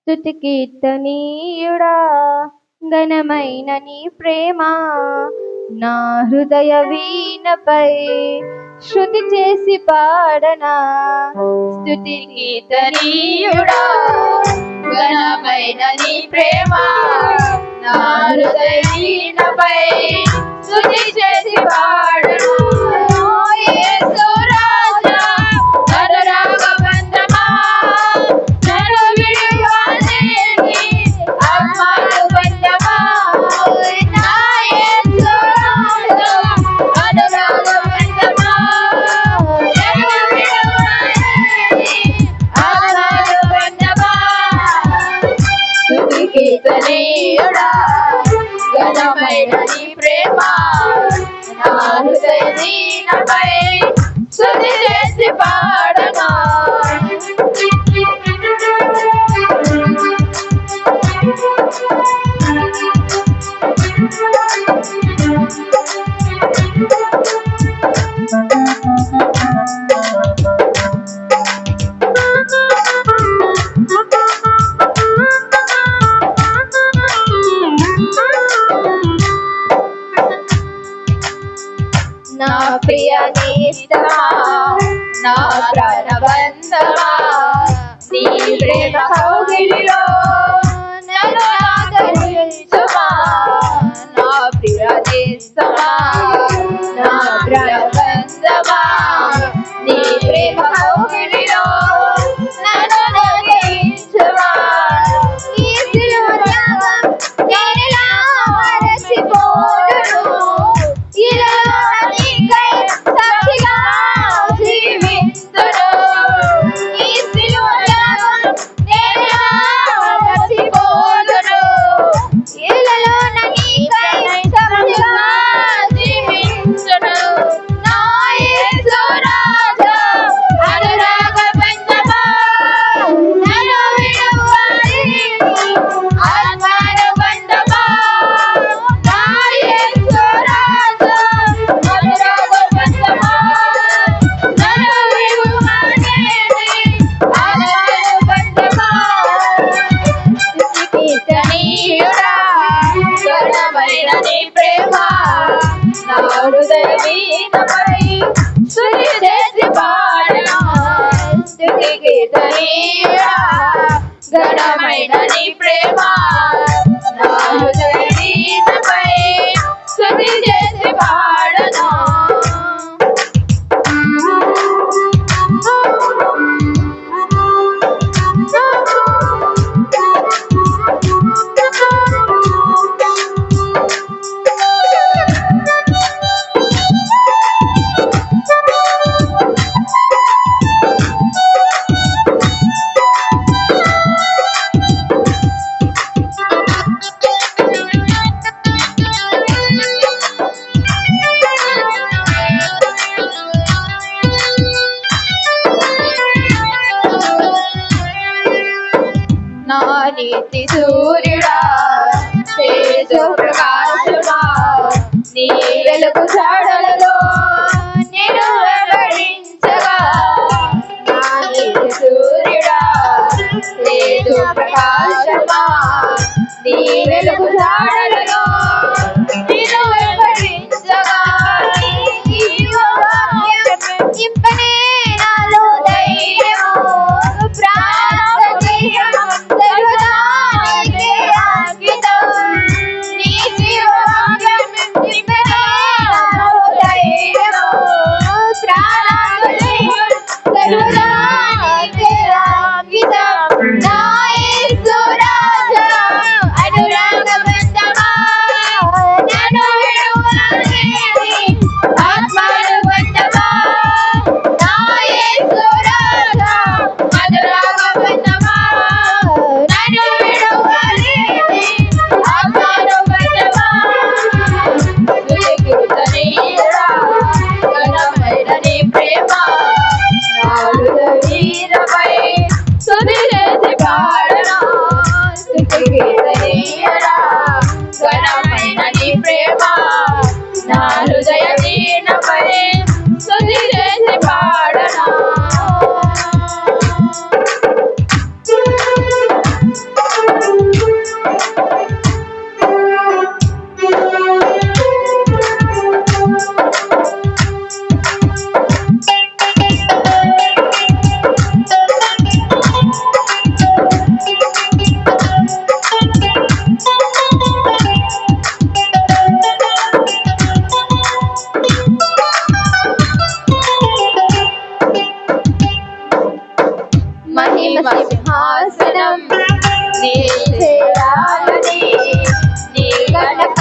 స్తుతి కీర్తనీయుడా ఘనమైన నీ ప్రేమ నా హృదయ వీణపై శృతి చేసి పాడనా. స్తుతి కీర్తనీయుడా ఘనమైన నీ ప్రేమ నా హృదయ వీణపై శృతి చేసి పాడనా. యేసు రాజా అనురాగ బంధమా నన్ను విడువలేని ఆత్మను బంధమా. నా యేసు రాజా అనురాగ బంధమా నన్ను విడువలేని ఆత్మను బంధమా. స్తుతి కీర్తనీయుడా ఘనమైన నీ ప్రేమ నా హృదయ వీణపై శృతి చేసి పాడనా. నా ప్రియ నేస్తమా నా ప్రాణబంధమా నీ ప్రేమ కౌగిలిలో నన్ను ఆదరించుమా. నా ప్రియ నేస్తమా నా ప్రాణబంధమా నీ ప్రేమ కౌగిలిలో నన్ను ఆదరించుమా. ఈ సిలువ త్యాగం నేనెలా మరచిపోదును. నీ ప్రేమ నా హృదయ వీణపై శృతి చేసి పాడనా. స్తుతి కీర్తనీయుడా ఘనమైన నీ ప్రేమ నా హృదయ వీణపై శృతి చేసి పాడనా. నా నీతి సూర్యుడా తేజ ప్రకాశమా నీ వెలుగు జాడలలో నేను వెంబడించగా. నా నీతి సూర్యుడా తేజ ప్రకాశమా నీ వెలుగు జాడలలో నేను వెంబడించగా. నింపనే నాలో ధైర్యము అనురాగ బంధమా మహిమ సింహాసనం నీ చేయాలని నీ ఘనత